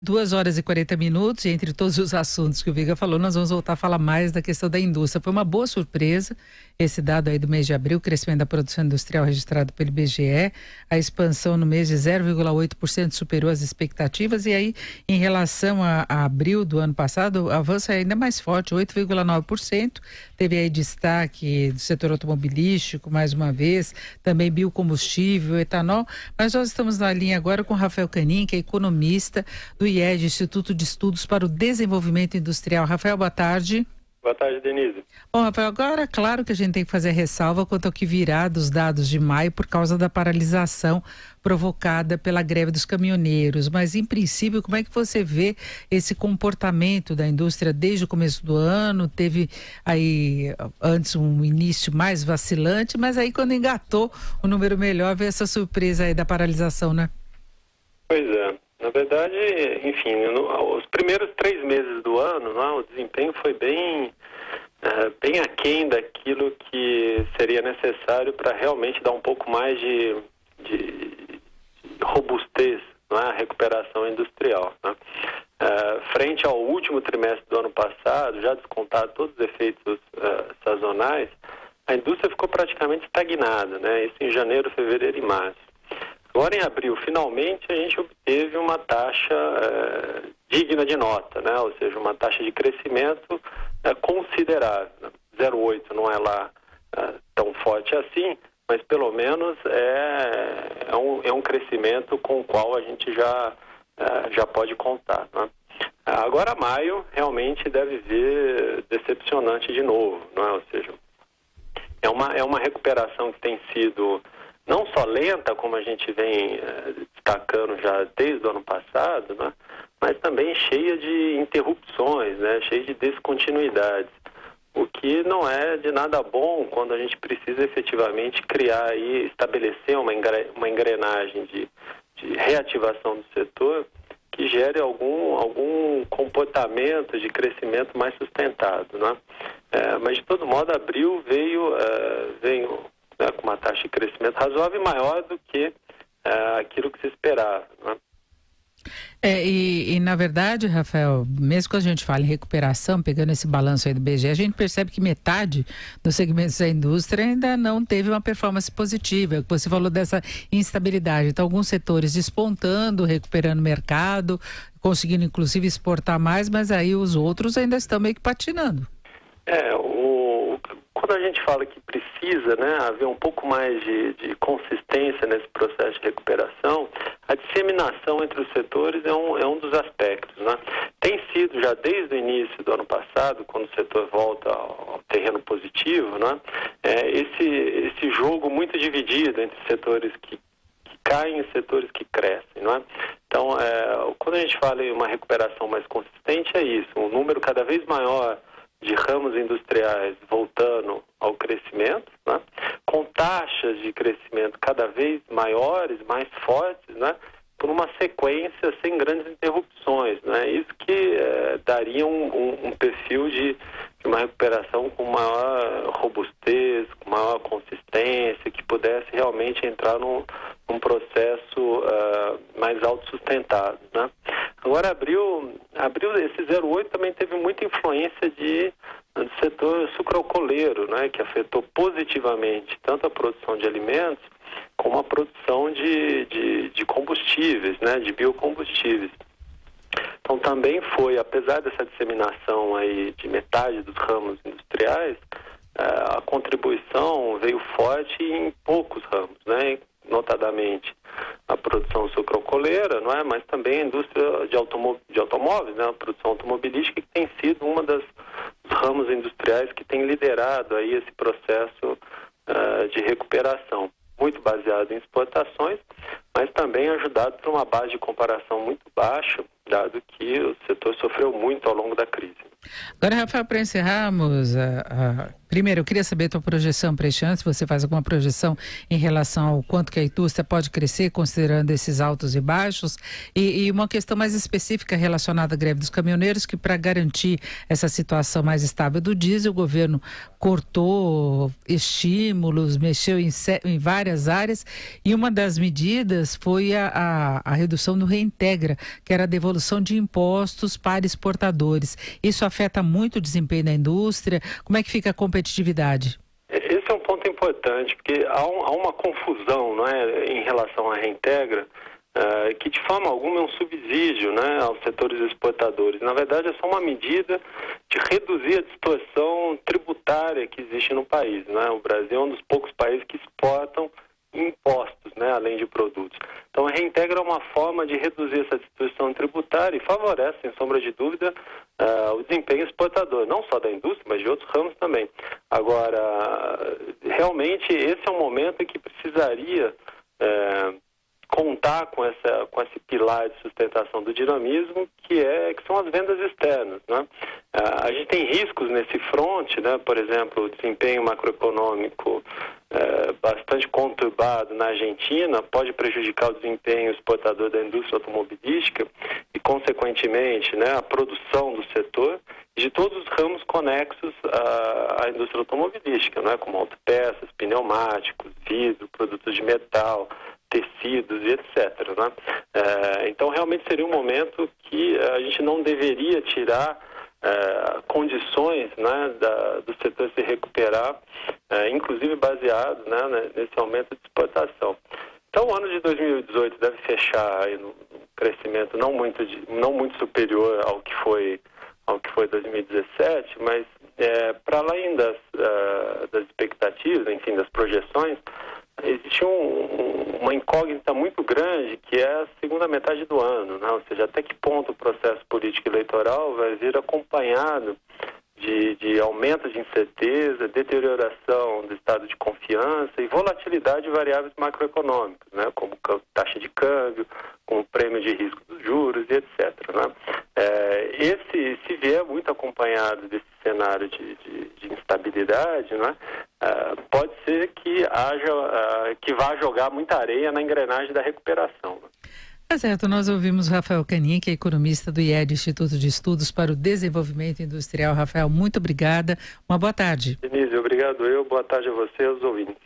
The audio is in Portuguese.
2 horas e 40 minutos, e entre todos os assuntos que o Viga falou, nós vamos voltar a falar mais da questão da indústria. Foi uma boa surpresa esse dado aí do mês de abril, o crescimento da produção industrial registrado pelo IBGE, a expansão no mês de 0,8% superou as expectativas, e aí em relação a abril do ano passado, o avanço é ainda mais forte, 8,9%, teve aí destaque do setor automobilístico, mais uma vez, também biocombustível, etanol, mas nós estamos na linha agora com Rafael Canin, que é economista do IED, Instituto de Estudos para o Desenvolvimento Industrial. Rafael, boa tarde. Boa tarde, Denise. Bom, Rafael, agora claro que a gente tem que fazer ressalva quanto ao que virá dos dados de maio por causa da paralisação provocada pela greve dos caminhoneiros, mas em princípio, como é que você vê esse comportamento da indústria desde o começo do ano? Teve aí antes um início mais vacilante, mas aí quando engatou o número melhor, veio essa surpresa aí da paralisação, né? Pois é. Na verdade, enfim, os primeiros 3 meses do ano, o desempenho foi bem aquém daquilo que seria necessário para realmente dar um pouco mais de robustez à recuperação industrial. Frente ao último trimestre do ano passado, já descontado todos os efeitos sazonais, a indústria ficou praticamente estagnada, isso em janeiro, fevereiro e março. Agora, em abril, finalmente, a gente obteve uma taxa digna de nota, ou seja, uma taxa de crescimento considerável. 0,8 não é lá tão forte assim, mas pelo menos é um crescimento com o qual a gente já pode contar. Agora, maio realmente deve vir decepcionante de novo, ou seja, é uma recuperação que tem sido não só lenta, como a gente vem destacando já desde o ano passado, mas também cheia de interrupções, cheia de descontinuidades, o que não é de nada bom quando a gente precisa efetivamente criar e estabelecer uma engrenagem de reativação do setor que gere algum comportamento de crescimento mais sustentado. Mas, de todo modo, abril veio com uma taxa de crescimento razoável e maior do que aquilo que se esperava. Na verdade, Rafael, mesmo quando a gente fala em recuperação, pegando esse balanço aí do IBGE, a gente percebe que metade dos segmentos da indústria ainda não teve uma performance positiva. Você falou dessa instabilidade. Então, alguns setores despontando, recuperando o mercado, conseguindo inclusive exportar mais, mas aí os outros ainda estão meio que patinando. Quando a gente fala que precisa haver um pouco mais de consistência nesse processo de recuperação, a disseminação entre os setores é um dos aspectos. Tem sido já desde o início do ano passado, quando o setor volta ao terreno positivo, esse jogo muito dividido entre setores que caem e setores que crescem. Então, quando a gente fala em uma recuperação mais consistente, é isso, um número cada vez maior de ramos industriais voltando ao crescimento, com taxas de crescimento cada vez maiores, mais fortes, por uma sequência sem grandes interrupções. Isso que daria um perfil de uma recuperação com maior robustez, com maior consistência, que pudesse realmente entrar num processo mais autossustentado. Agora, abril, esse 0,8 também teve muita influência do setor sucroalcooleiro, que afetou positivamente tanto a produção de alimentos como a produção de combustíveis, de biocombustíveis. Então, também foi, apesar dessa disseminação aí de metade dos ramos industriais, a contribuição veio forte em poucos ramos, notadamente a produção sucroalcooleira, mas também a indústria de automóveis, a produção automobilística, que tem sido uma dos ramos industriais que tem liderado aí esse processo de recuperação, muito baseado em exportações, mas também ajudado por uma base de comparação muito baixa, dado que o setor sofreu muito ao longo da crise. Agora, Rafael, para encerrarmos Primeiro, eu queria saber a tua projeção para este ano, se você faz alguma projeção em relação ao quanto que a indústria pode crescer, considerando esses altos e baixos, e uma questão mais específica relacionada à greve dos caminhoneiros, que para garantir essa situação mais estável do diesel, o governo cortou estímulos, mexeu em várias áreas, e uma das medidas foi a redução do Reintegra, que era a devolução de impostos para exportadores. Isso afeta muito o desempenho da indústria? Como é que fica a competitividade? Esse é um ponto importante, porque há uma confusão, não é, em relação à Reintegra, que de forma alguma é um subsídio, né, aos setores exportadores. Na verdade, é só uma medida de reduzir a distorção tributária que existe no país, né? O Brasil é um dos poucos países que exportam impostos, né, além de produtos. Então, a Reintegra é uma forma de reduzir essa distorção tributária e favorece, sem sombra de dúvida, o desempenho exportador, não só da indústria, mas de outros ramos também. Agora, realmente, esse é um momento em que precisaria contar com esse pilar de sustentação do dinamismo, que são as vendas externas, né? A gente tem riscos nesse fronte, né? Por exemplo, o desempenho macroeconômico bastante conturbado na Argentina pode prejudicar o desempenho exportador da indústria automobilística e, consequentemente, né, a produção do setor e de todos os ramos conexos à indústria automobilística, né, como autopeças, pneumáticos, vidro, produtos de metal, tecidos e etc. Né? Então, realmente seria um momento que a gente não deveria tirar condições, né, do setor se recuperar, inclusive baseado, né, nesse aumento de exportação. Então, o ano de 2018 deve fechar aí no crescimento não muito superior ao que foi 2017, mas para além das expectativas, enfim, das projeções, existe uma incógnita muito grande, que é a segunda metade do ano, né? Ou seja, até que ponto o processo político eleitoral vai vir acompanhado de aumento de incerteza, deterioração do estado de confiança e volatilidade de variáveis macroeconômicas, né? Como taxa de câmbio, como prêmio de risco dos juros e etc. Né? Se vier muito acompanhado desse cenário de instabilidade, né? Pode ser que vá jogar muita areia na engrenagem da recuperação. Né? Tá certo, nós ouvimos Rafael Canin, que é economista do IED, Instituto de Estudos para o Desenvolvimento Industrial. Rafael, muito obrigada. Uma boa tarde. Denise, obrigado boa tarde a você e aos ouvintes.